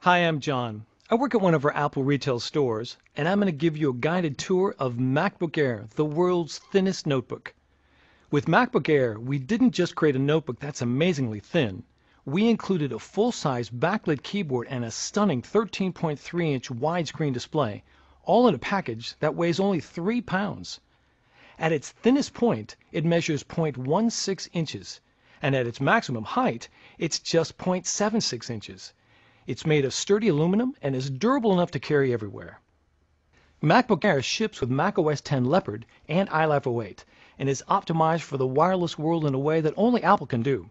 Hi, I'm John. I work at one of our Apple retail stores, and I'm going to give you a guided tour of MacBook Air, the world's thinnest notebook. With MacBook Air, we didn't just create a notebook that's amazingly thin. We included a full-size backlit keyboard and a stunning 13.3-inch widescreen display, all in a package that weighs only 3 pounds. At its thinnest point, it measures 0.16 inches, and at its maximum height, it's just 0.76 inches. It's made of sturdy aluminum and is durable enough to carry everywhere. MacBook Air ships with macOS X Leopard and iLife 08 and is optimized for the wireless world in a way that only Apple can do.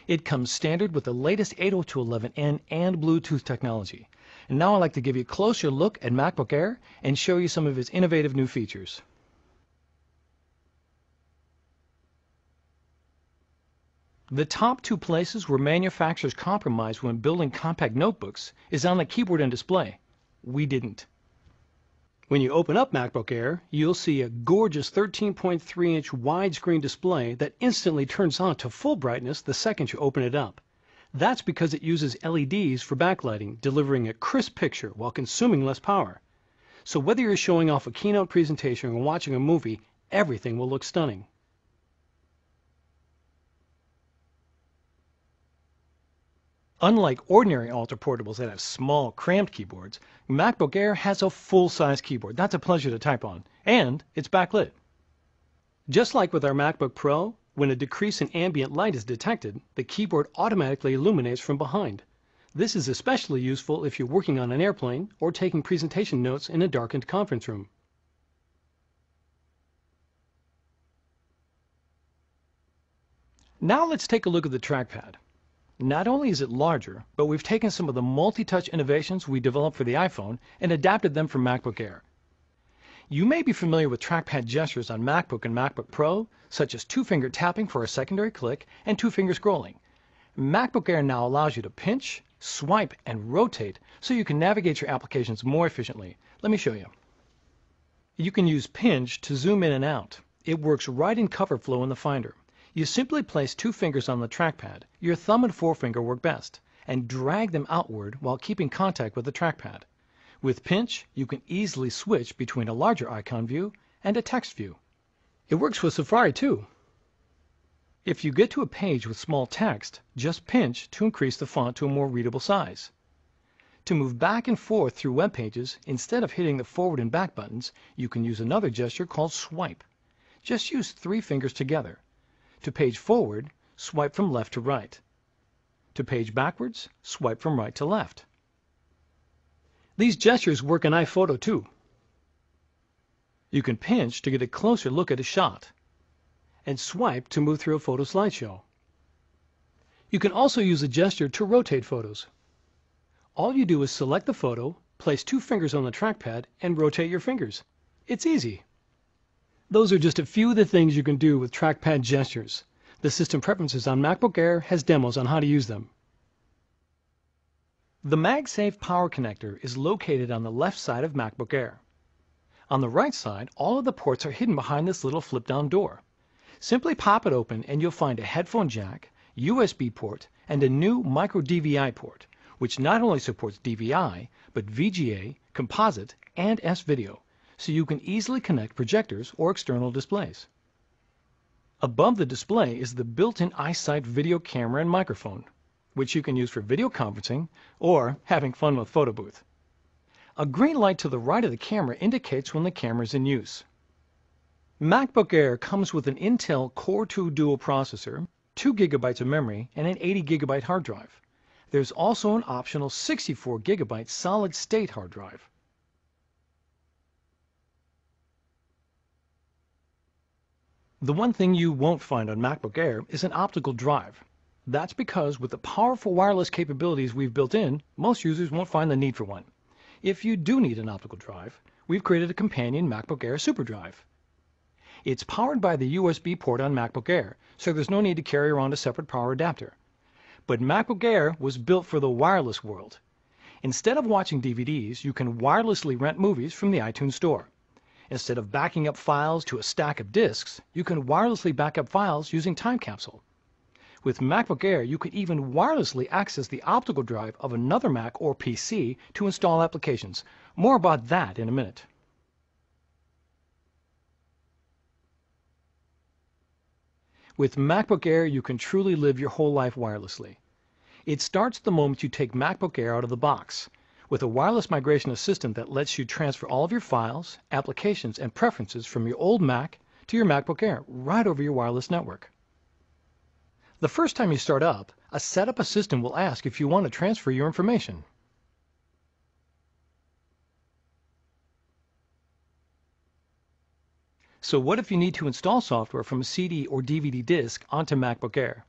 It comes standard with the latest 802.11n and Bluetooth technology. And now I'd like to give you a closer look at MacBook Air and show you some of its innovative new features. The top two places where manufacturers compromise when building compact notebooks is on the keyboard and display. We didn't. When you open up MacBook Air, you'll see a gorgeous 13.3-inch widescreen display that instantly turns on to full brightness the second you open it up. That's because it uses LEDs for backlighting, delivering a crisp picture while consuming less power. So whether you're showing off a keynote presentation or watching a movie, everything will look stunning. Unlike ordinary Ultra portables that have small, cramped keyboards, MacBook Air has a full-size keyboard that's a pleasure to type on, and it's backlit. Just like with our MacBook Pro, when a decrease in ambient light is detected, the keyboard automatically illuminates from behind. This is especially useful if you're working on an airplane or taking presentation notes in a darkened conference room. Now let's take a look at the trackpad. Not only is it larger, but we've taken some of the multi-touch innovations we developed for the iPhone and adapted them for MacBook Air. You may be familiar with trackpad gestures on MacBook and MacBook Pro, such as two-finger tapping for a secondary click and two-finger scrolling. MacBook Air now allows you to pinch, swipe, and rotate so you can navigate your applications more efficiently. Let me show you. You can use pinch to zoom in and out. It works right in cover flow in the Finder. You simply place two fingers on the trackpad, your thumb and forefinger work best, and drag them outward while keeping contact with the trackpad. With pinch, you can easily switch between a larger icon view and a text view. It works with Safari too. If you get to a page with small text, just pinch to increase the font to a more readable size. To move back and forth through web pages, instead of hitting the forward and back buttons, you can use another gesture called swipe. Just use three fingers together. To page forward, swipe from left to right. To page backwards, swipe from right to left. These gestures work in iPhoto too. You can pinch to get a closer look at a shot, and swipe to move through a photo slideshow. You can also use a gesture to rotate photos. All you do is select the photo, place two fingers on the trackpad, and rotate your fingers. It's easy. Those are just a few of the things you can do with trackpad gestures. The System Preferences on MacBook Air has demos on how to use them. The MagSafe power connector is located on the left side of MacBook Air. On the right side, all of the ports are hidden behind this little flip-down door. Simply pop it open and you'll find a headphone jack, USB port, and a new micro DVI port, which not only supports DVI, but VGA, composite, and S-video, so you can easily connect projectors or external displays. Above the display is the built-in iSight video camera and microphone, which you can use for video conferencing or having fun with photo booth. A green light to the right of the camera indicates when the camera is in use. MacBook Air comes with an Intel Core 2 dual processor, 2 GB of memory, and an 80 GB hard drive. There's also an optional 64 GB solid-state hard drive. The one thing you won't find on MacBook Air is an optical drive. That's because with the powerful wireless capabilities we've built in, most users won't find the need for one. If you do need an optical drive, we've created a companion MacBook Air SuperDrive. It's powered by the USB port on MacBook Air, so there's no need to carry around a separate power adapter. But MacBook Air was built for the wireless world. Instead of watching DVDs, you can wirelessly rent movies from the iTunes Store. Instead of backing up files to a stack of disks, you can wirelessly back up files using Time Capsule. With MacBook Air, you can even wirelessly access the optical drive of another Mac or PC to install applications. More about that in a minute. With MacBook Air, you can truly live your whole life wirelessly. It starts the moment you take MacBook Air out of the box, with a wireless migration assistant that lets you transfer all of your files, applications, and preferences from your old Mac to your MacBook Air right over your wireless network. The first time you start up, a setup assistant will ask if you want to transfer your information. So what if you need to install software from a CD or DVD disk onto MacBook Air?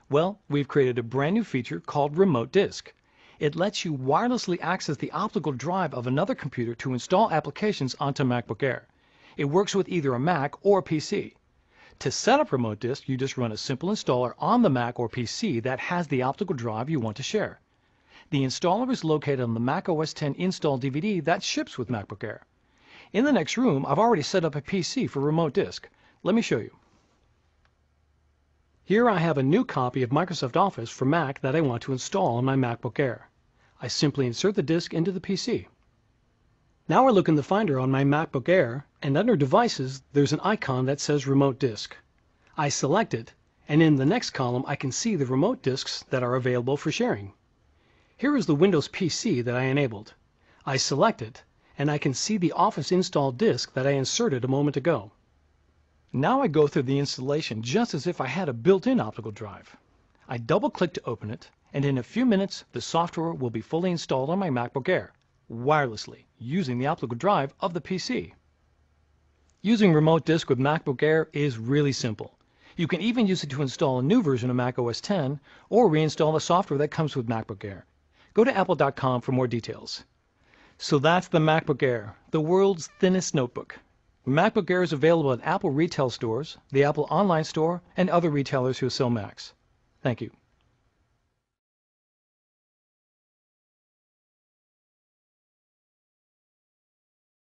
Well, we've created a brand new feature called Remote Disk. It lets you wirelessly access the optical drive of another computer to install applications onto MacBook Air. It works with either a Mac or a PC. To set up Remote Disk, you just run a simple installer on the Mac or PC that has the optical drive you want to share. The installer is located on the Mac OS X install DVD that ships with MacBook Air. In the next room, I've already set up a PC for Remote Disk. Let me show you. Here I have a new copy of Microsoft Office for Mac that I want to install on my MacBook Air. I simply insert the disk into the PC. Now I look in the Finder on my MacBook Air, and under Devices, there's an icon that says Remote Disk. I select it, and in the next column I can see the remote disks that are available for sharing. Here is the Windows PC that I enabled. I select it, and I can see the Office install disk that I inserted a moment ago. Now I go through the installation just as if I had a built-in optical drive. I double-click to open it, and in a few minutes the software will be fully installed on my MacBook Air, wirelessly, using the optical drive of the PC. Using Remote Disk with MacBook Air is really simple. You can even use it to install a new version of Mac OS X or reinstall the software that comes with MacBook Air. Go to apple.com for more details. So that's the MacBook Air, the world's thinnest notebook. MacBook Air is available at Apple retail stores, the Apple Online Store, and other retailers who sell Macs. Thank you.